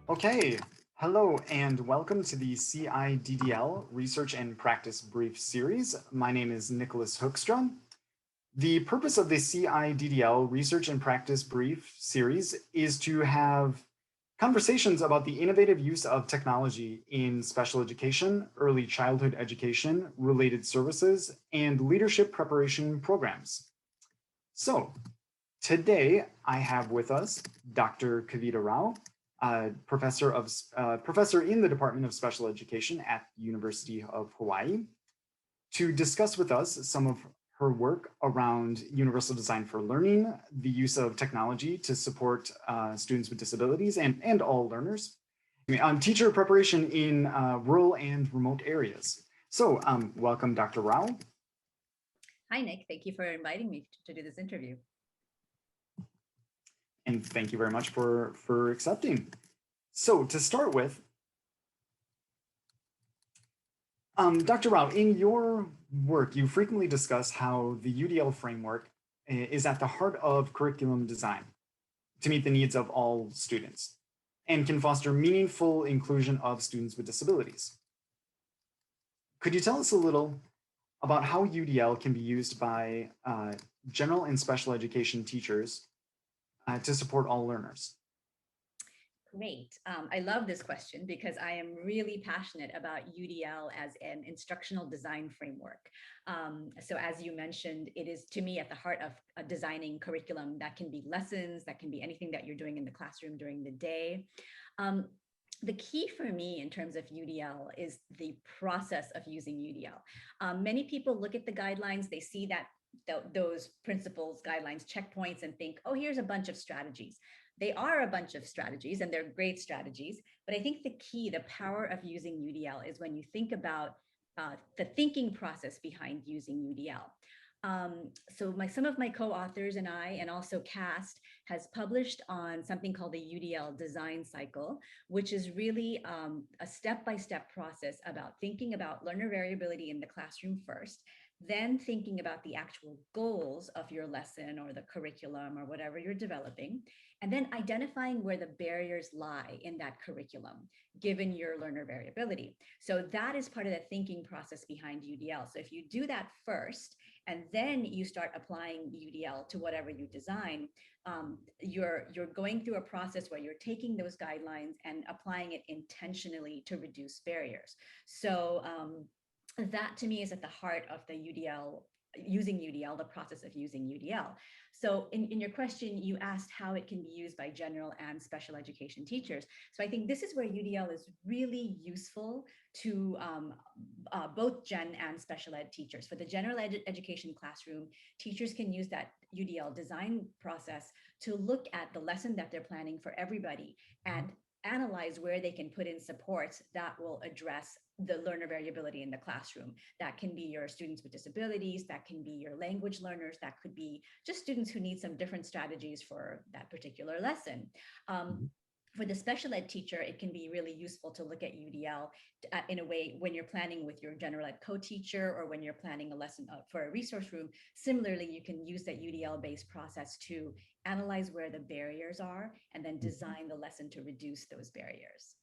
Okay, hello and welcome to the CIDDL Research and Practice Brief Series. My name is Nicholas Hoekstra. The purpose of the CIDDL Research and Practice Brief Series is to have conversations about the innovative use of technology in special education, early childhood education, related services, and leadership preparation programs. So today I have with us Dr. Kavita Rao, professor in the Department of Special Education at the University of Hawaii, to discuss with us some of her work around universal design for learning, the use of technology to support students with disabilities and all learners, on teacher preparation in rural and remote areas. So welcome, Dr. Rao. Hi, Nick. Thank you for inviting me to do this interview. And thank you very much for accepting. So to start with, Dr. Rao, in your work, you frequently discuss how the UDL framework is at the heart of curriculum design to meet the needs of all students and can foster meaningful inclusion of students with disabilities. Could you tell us a little about how UDL can be used by general and special education teachers to support all learners? Great. I love this question because I am really passionate about UDL as an instructional design framework. So as you mentioned, it is to me at the heart of designing curriculum that can be lessons, that can be anything that you're doing in the classroom during the day. The key for me in terms of UDL is the process of using UDL. Many people look at the guidelines, they see that those principles, guidelines, checkpoints, and think, oh, here's a bunch of strategies. They are a bunch of strategies and they're great strategies. But I think the key, the power of using UDL is when you think about the thinking process behind using UDL. So some of my co-authors and I, and also CAST, has published on something called the UDL design cycle, which is really a step-by-step process about thinking about learner variability in the classroom first, then thinking about the actual goals of your lesson or the curriculum or whatever you're developing, and then identifying where the barriers lie in that curriculum, given your learner variability. So that is part of the thinking process behind UDL. So if you do that first, and then you start applying UDL to whatever you design, you're going through a process where you're taking those guidelines and applying it intentionally to reduce barriers. So that to me is at the heart of the UDL, using UDL, the process of using UDL. So in your question, you asked how it can be used by general and special education teachers. So I think this is where UDL is really useful to both gen and special ed teachers. For the general education classroom, teachers can use that UDL design process to look at the lesson that they're planning for everybody and analyze where they can put in supports that will address the learner variability in the classroom. That can be your students with disabilities, that can be your language learners, that could be just students who need some different strategies for that particular lesson. For the special ed teacher, it can be really useful to look at UDL in a way when you're planning with your general ed co-teacher or when you're planning a lesson for a resource room. Similarly, you can use that UDL-based process to analyze where the barriers are and then design the lesson to reduce those barriers.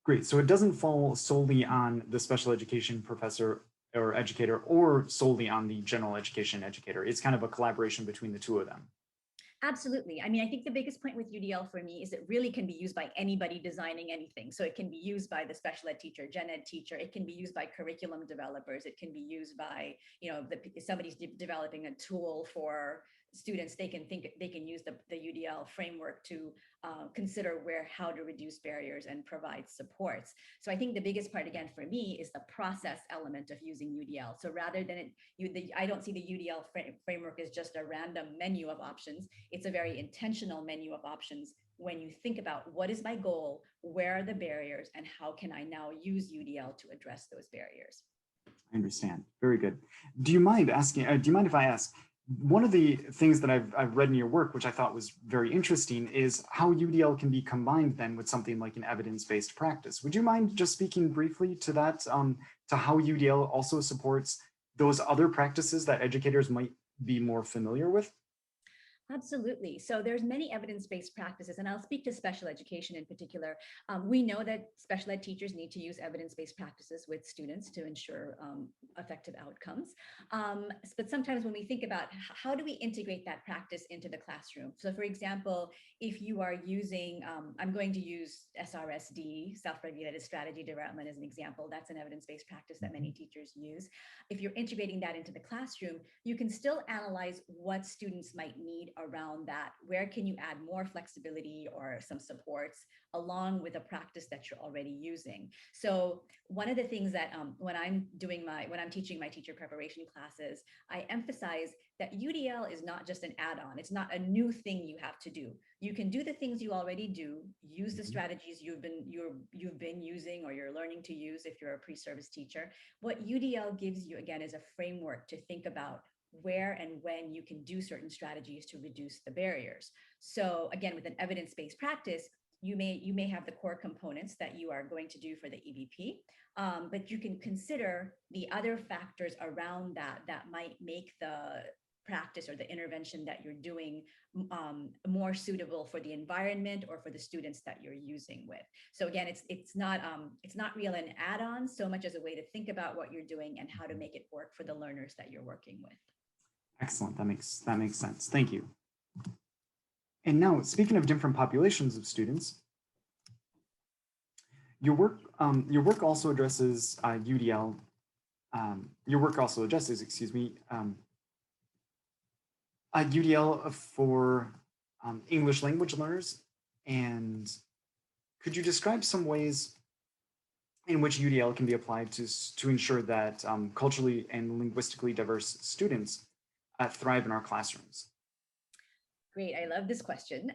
Great. So it doesn't fall solely on the special education professor or educator or solely on the general education educator. It's kind of a collaboration between the two of them. Absolutely. I mean, I think the biggest point with UDL for me is it really can be used by anybody designing anything. So it can be used by the special ed teacher, gen ed teacher. It can be used by curriculum developers. It can be used by, if somebody's developing a tool for students, they can use the UDL framework to consider how to reduce barriers and provide supports. So I think the biggest part again for me is the process element of using UDL. So rather than I don't see the UDL framework as just a random menu of options. It's a very intentional menu of options when you think about what is my goal, where are the barriers, and how can I now use UDL to address those barriers? I understand. Very good. Do you mind if I ask, one of the things that I've read in your work, which I thought was very interesting, is how UDL can be combined then with something like an evidence-based practice. Would you mind just speaking briefly to that, to how UDL also supports those other practices that educators might be more familiar with? Absolutely. So there's many evidence-based practices, and I'll speak to special education in particular. We know that special ed teachers need to use evidence-based practices with students to ensure effective outcomes. But sometimes when we think about how do we integrate that practice into the classroom? So for example, if you are using, I'm going to use SRSD, self-regulated strategy development as an example. That's an evidence-based practice that many teachers use. If you're integrating that into the classroom, you can still analyze what students might need around that. Where can you add more flexibility or some supports along with a practice that you're already using? So one of the things that when I'm teaching my teacher preparation classes, I emphasize that UDL is not just an add-on. It's not a new thing you have to do. You can do the things you already do, use the strategies you've been using or you're learning to use if you're a pre-service teacher. What UDL gives you, again, is a framework to think about where and when you can do certain strategies to reduce the barriers. So again, with an evidence-based practice, you may have the core components that you are going to do for the EBP, but you can consider the other factors around that might make the practice or the intervention that you're doing more suitable for the environment or for the students that you're using with. So again, it's not really an add-on so much as a way to think about what you're doing and how to make it work for the learners that you're working with. Excellent. That makes sense. Thank you. And now, speaking of different populations of students, your work also addresses UDL. Your work also addresses, UDL for English language learners. And could you describe some ways in which UDL can be applied to ensure that culturally and linguistically diverse students thrive in our classrooms? Great. I love this question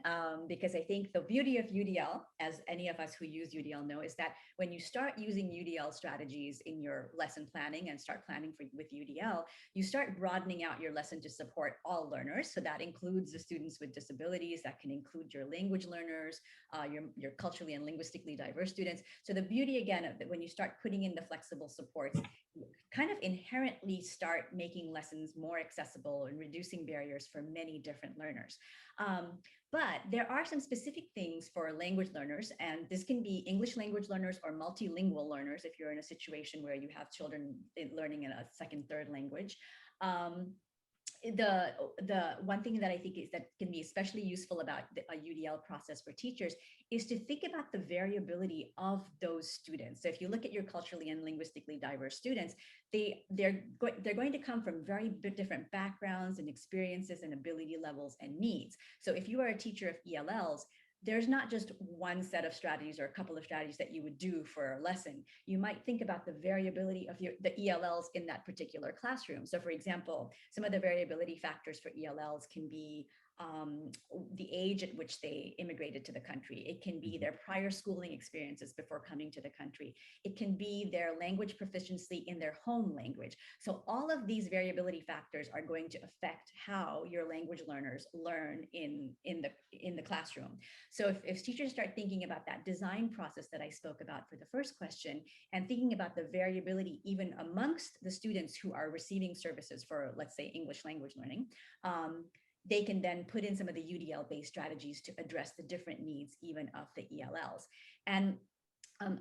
because I think the beauty of UDL, as any of us who use UDL know, is that when you start using UDL strategies in your lesson planning and start planning with UDL, you start broadening out your lesson to support all learners. So that includes the students with disabilities, that can include your language learners, your culturally and linguistically diverse students. So the beauty, again, of that when you start putting in the flexible supports, you kind of inherently start making lessons more accessible and reducing barriers for many different learners. But there are some specific things for language learners, and this can be English language learners or multilingual learners if you're in a situation where you have children learning in a second, third language. The one thing that I think is that can be especially useful about a UDL process for teachers is to think about the variability of those students. So if you look at your culturally and linguistically diverse students, they're going to come from very different backgrounds and experiences and ability levels and needs. So if you are a teacher of ELLs, there's not just one set of strategies or a couple of strategies that you would do for a lesson. You might think about the variability of the ELLs in that particular classroom. So for example, some of the variability factors for ELLs can be the age at which they immigrated to the country. It can be their prior schooling experiences before coming to the country. It can be their language proficiency in their home language. So all of these variability factors are going to affect how your language learners learn in the classroom. So if teachers start thinking about that design process that I spoke about for the first question, and thinking about the variability even amongst the students who are receiving services for, let's say, English language learning, they can then put in some of the UDL-based strategies to address the different needs even of the ELLs. And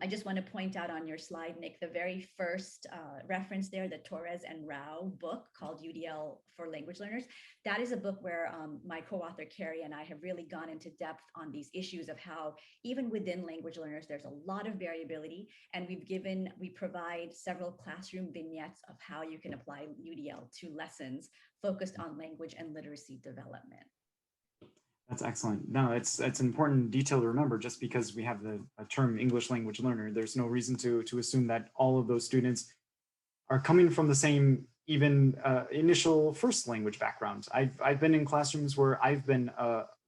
I just want to point out on your slide, Nick, the very first reference there, the Torres and Rao book called UDL for Language Learners. That is a book where my co-author Carrie and I have really gone into depth on these issues of how even within language learners, there's a lot of variability. And we provide several classroom vignettes of how you can apply UDL to lessons focused on language and literacy development. That's excellent. No, it's an important detail to remember. Just because we have the term English language learner, there's no reason to assume that all of those students are coming from the same even initial first language background. I've been in classrooms where I've been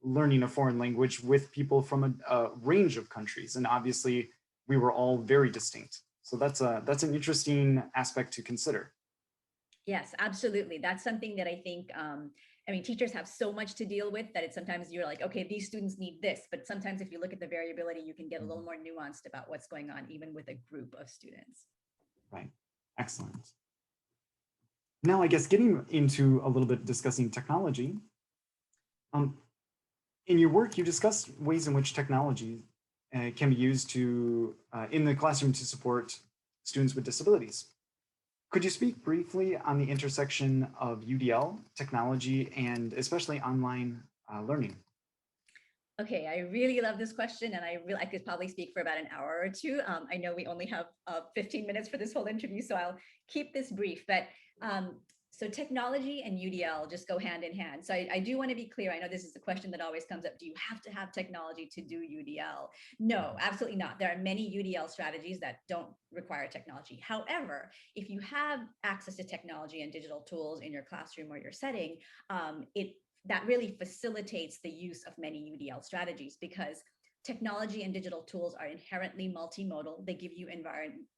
learning a foreign language with people from a range of countries, and obviously we were all very distinct. So that's an interesting aspect to consider. Yes, absolutely. That's something that I think, I mean, teachers have so much to deal with that sometimes you're like, okay, these students need this, but sometimes if you look at the variability, you can get a little more nuanced about what's going on, even with a group of students. Right. Excellent. Now, I guess getting into a little bit discussing technology, Um, in your work, you discuss ways in which technology can be used in the classroom to support students with disabilities. Could you speak briefly on the intersection of UDL, technology, and especially online learning? Okay, I really love this question, and I could probably speak for about an hour or two. I know we only have 15 minutes for this whole interview, so I'll keep this brief. But um, so technology and UDL just go hand in hand. So I do want to be clear. I know this is a question that always comes up. Do you have to have technology to do UDL? No, absolutely not. There are many UDL strategies that don't require technology. However, if you have access to technology and digital tools in your classroom or your setting, it that really facilitates the use of many UDL strategies because technology and digital tools are inherently multimodal. They give you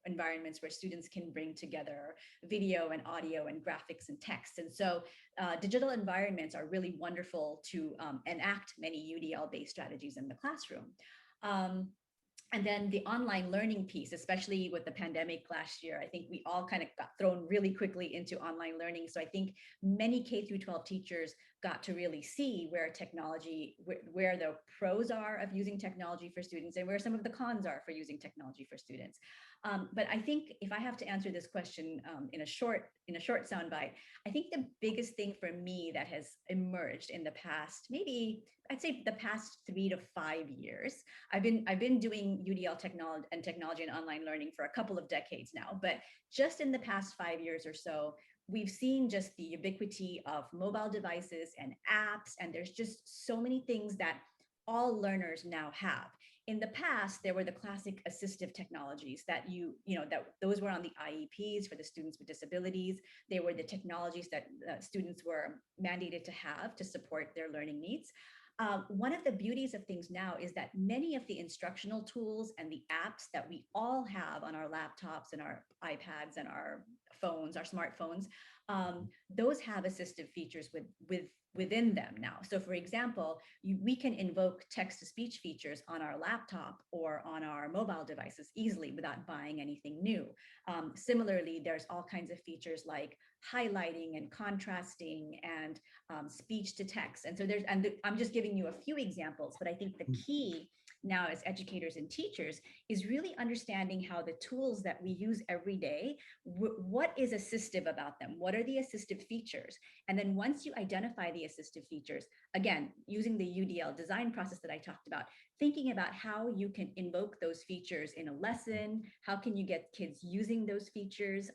environments where students can bring together video and audio and graphics and text. And so digital environments are really wonderful to enact many UDL-based strategies in the classroom. Um, and then the online learning piece, especially with the pandemic last year, I think we all kind of got thrown really quickly into online learning. So I think many K through 12 teachers got to really see where technology, where the pros are of using technology for students and where some of the cons are for using technology for students. But I think if I have to answer this question in a short soundbite, I think the biggest thing for me that has emerged in the past, maybe I'd say the past 3 to 5 years, I've been doing UDL technology and online learning for a couple of decades now, but just in the past 5 years or so, we've seen just the ubiquity of mobile devices and apps, and there's just so many things that all learners now have. In the past, there were the classic assistive technologies that that those were on the IEPs for the students with disabilities. They were the technologies that students were mandated to have to support their learning needs. One of the beauties of things now is that many of the instructional tools and the apps that we all have on our laptops and our iPads and our phones, our smartphones, those have assistive features within them now. So for example, we can invoke text-to-speech features on our laptop or on our mobile devices easily without buying anything new. Similarly, there's all kinds of features like highlighting and contrasting and speech to text. And so I'm just giving you a few examples, but I think the key now as educators and teachers is really understanding how the tools that we use every day, what is assistive about them? What are the assistive features? And then once you identify the assistive features, again, using the UDL design process that I talked about, thinking about how you can invoke those features in a lesson, how can you get kids using those features?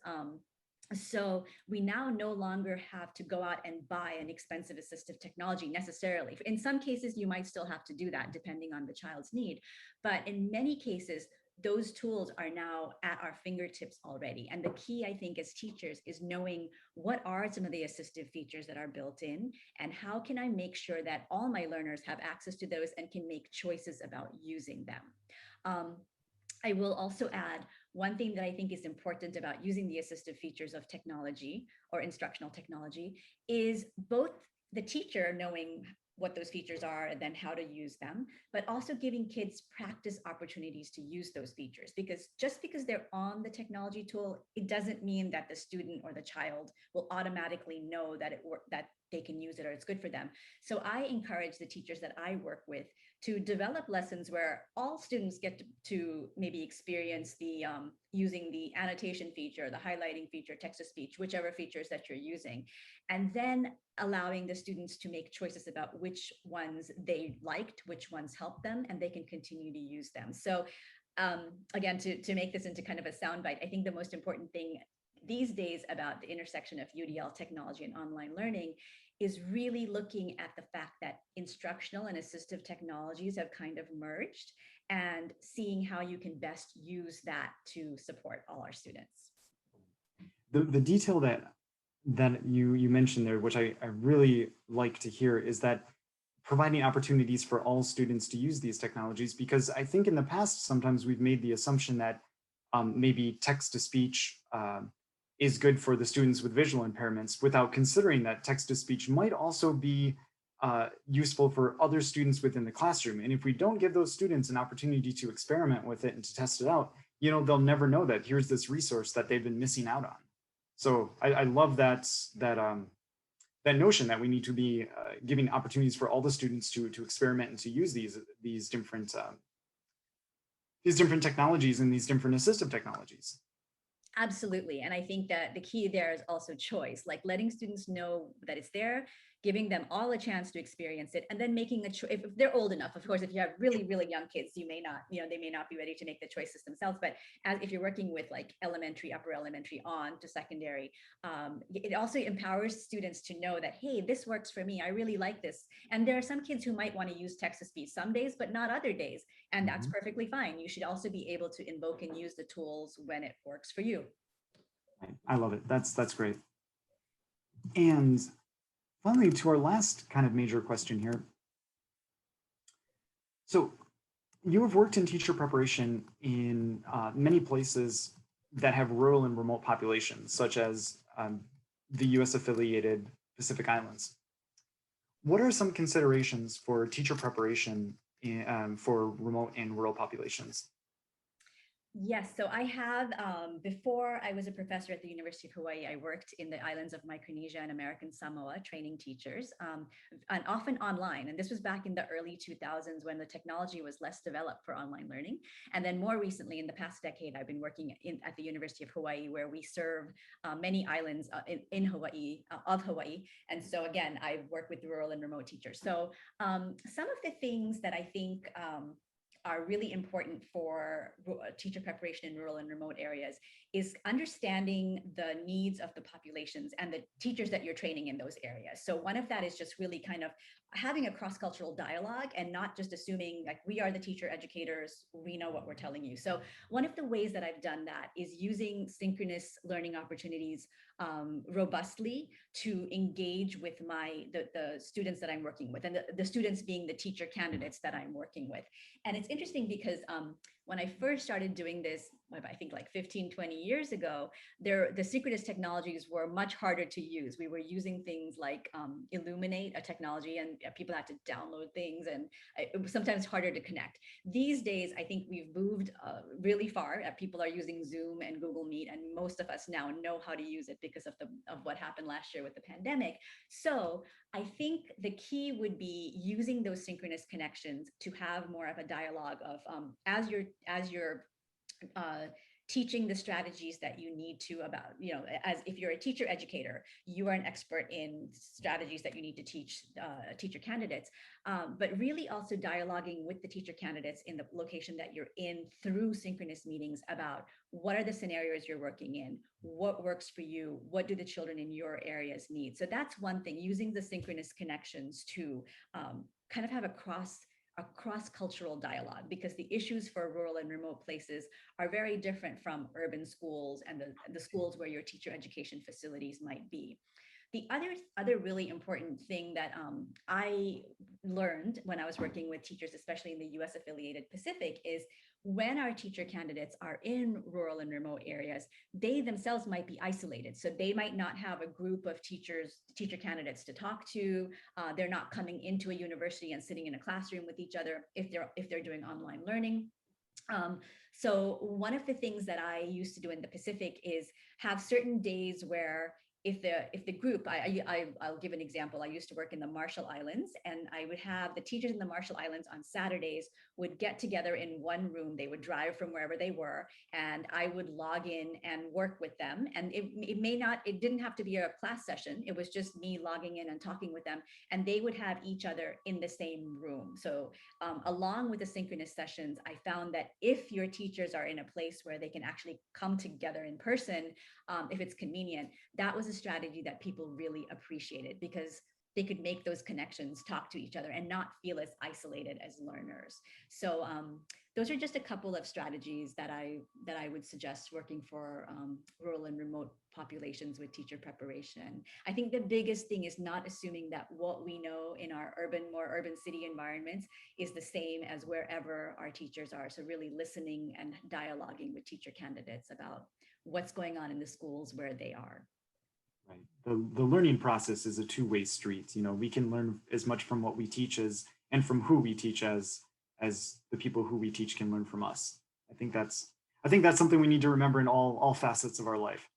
So we now no longer have to go out and buy an expensive assistive technology necessarily. In some cases, you might still have to do that depending on the child's need. But in many cases, those tools are now at our fingertips already. And the key, I think, as teachers is knowing what are some of the assistive features that are built in and how can I make sure that all my learners have access to those and can make choices about using them. I will also add one thing that I think is important about using the assistive features of technology or instructional technology is both the teacher knowing what those features are and then how to use them, but also giving kids practice opportunities to use those features. Because just because they're on the technology tool, it doesn't mean that the student or the child will automatically know that that they can use it or it's good for them. So I encourage the teachers that I work with to develop lessons where all students get to maybe experience the using the annotation feature, the highlighting feature, text to speech, whichever features that you're using, and then allowing the students to make choices about which ones they liked, which ones helped them, and they can continue to use them. So again, to make this into kind of a soundbite, I think the most important thing these days about the intersection of UDL technology and online learning is really looking at the fact that instructional and assistive technologies have kind of merged and seeing how you can best use that to support all our students. The detail that you mentioned there, which I really like to hear, is that providing opportunities for all students to use these technologies, because I think in the past, sometimes we've made the assumption that maybe text to speech is good for the students with visual impairments without considering that text to speech might also be useful for other students within the classroom. And if we don't give those students an opportunity to experiment with it and to test it out, they'll never know that here's this resource that they've been missing out on. So I love that that notion that we need to be giving opportunities for all the students to experiment and to use these different technologies and these different assistive technologies. Absolutely. And I think that the key there is also choice, like letting students know that it's there, giving them all a chance to experience it, and then making a choice. If they're old enough, of course, if you have really, really young kids, you may not, they may not be ready to make the choices themselves. But if you're working with like elementary, upper elementary on to secondary, it also empowers students to know that, hey, this works for me. I really like this. And there are some kids who might want to use text to speech some days, but not other days. And that's perfectly fine. You should also be able to invoke and use the tools when it works for you. I love it. That's great. And finally, to our last kind of major question here. So you have worked in teacher preparation in many places that have rural and remote populations, such as the US affiliated Pacific Islands. What are some considerations for teacher preparation for remote and rural populations? Yes, so I have, before I was a professor at the University of Hawaii, I worked in the islands of Micronesia and American Samoa training teachers, and often online. And this was back in the early 2000s when the technology was less developed for online learning. And then more recently, in the past decade, I've been working at the University of Hawaii, where we serve many islands in Hawaii, of Hawaii. And so again, I've worked with rural and remote teachers. So some of the things that I think are really important for teacher preparation in rural and remote areas is understanding the needs of the populations and the teachers that you're training in those areas. So one of that is just really kind of having a cross-cultural dialogue and not just assuming like we are the teacher educators, we know what we're telling you. So one of the ways that I've done that is using synchronous learning opportunities robustly to engage with the students that I'm working with, and the students being the teacher candidates that I'm working with. And it's interesting because when I first started doing this, I think like 15, 20 years ago, the synchronous technologies were much harder to use. We were using things like Illuminate, a technology, and people had to download things, and it was sometimes harder to connect. These days, I think we've moved really far. People are using Zoom and Google Meet, and most of us now know how to use it because of what happened last year with the pandemic. So I think the key would be using those synchronous connections to have more of a dialogue of as you're teaching the strategies that you need to about, as if you're a teacher educator, you are an expert in strategies that you need to teach teacher candidates, but really also dialoguing with the teacher candidates in the location that you're in through synchronous meetings about what are the scenarios you're working in, what works for you, what do the children in your areas need. So that's one thing, using the synchronous connections to kind of have a cross-cultural dialogue, because the issues for rural and remote places are very different from urban schools and the schools where your teacher education facilities might be. The other really important thing that I learned when I was working with teachers, especially in the US affiliated Pacific, is when our teacher candidates are in rural and remote areas, they themselves might be isolated. So they might not have a group of teacher candidates to talk to. They're not coming into a university and sitting in a classroom with each other if they're doing online learning. So one of the things that I used to do in the Pacific is have certain days where if the group, I'll give an example. I used to work in the Marshall Islands, and I would have the teachers in the Marshall Islands on Saturdays would get together in one room. They would drive from wherever they were, and I would log in and work with them. And it didn't have to be a class session. It was just me logging in and talking with them, and they would have each other in the same room. So along with the synchronous sessions, I found that if your teachers are in a place where they can actually come together in person, if it's convenient, that was a strategy that people really appreciated, because they could make those connections, talk to each other, and not feel as isolated as learners. So those are just a couple of strategies that I would suggest working for rural and remote populations with teacher preparation. I think the biggest thing is not assuming that what we know in our more urban city environments is the same as wherever our teachers are. So really listening and dialoguing with teacher candidates about what's going on in the schools where they are. Right. The learning process is a two-way street. We can learn as much from what we teach and from who we teach as the people who we teach can learn from us. I think that's something we need to remember in all facets of our life.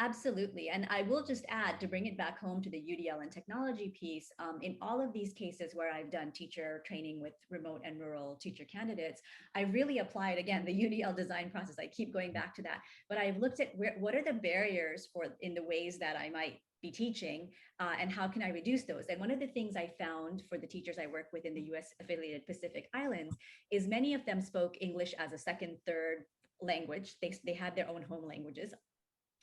Absolutely. And I will just add to bring it back home to the UDL and technology piece. In all of these cases where I've done teacher training with remote and rural teacher candidates, I really applied, again, the UDL design process. I keep going back to that. But I've looked at what are the barriers for in the ways that I might be teaching and how can I reduce those? And one of the things I found for the teachers I work with in the US affiliated Pacific Islands is many of them spoke English as a second, third language. They had their own home languages.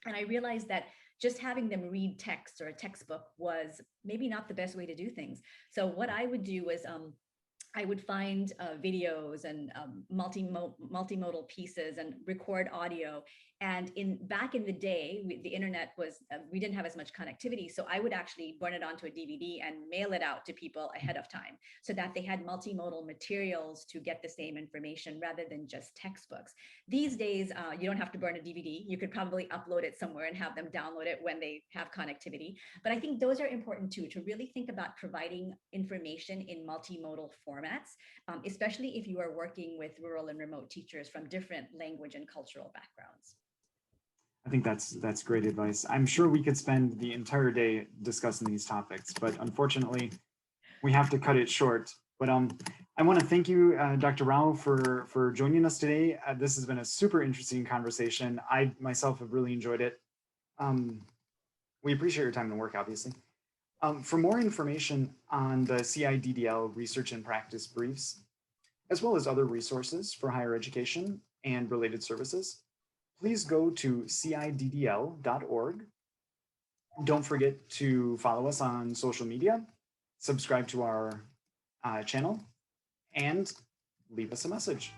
And I realized that just having them read text or a textbook was maybe not the best way to do things. So what I would do was I would find videos and multimodal pieces and record audio. And back in the day, the internet was, we didn't have as much connectivity. So I would actually burn it onto a DVD and mail it out to people ahead of time so that they had multimodal materials to get the same information rather than just textbooks. These days, you don't have to burn a DVD. You could probably upload it somewhere and have them download it when they have connectivity. But I think those are important too, to really think about providing information in multimodal formats, especially if you are working with rural and remote teachers from different language and cultural backgrounds. I think that's great advice. I'm sure we could spend the entire day discussing these topics, but unfortunately, we have to cut it short. But I want to thank you, Dr. Rao, for joining us today. This has been a super interesting conversation. I myself have really enjoyed it. We appreciate your time and work, obviously. For more information on the CIDDL research and practice briefs, as well as other resources for higher education and related services, please go to ciddl.org. Don't forget to follow us on social media, subscribe to our channel, and leave us a message.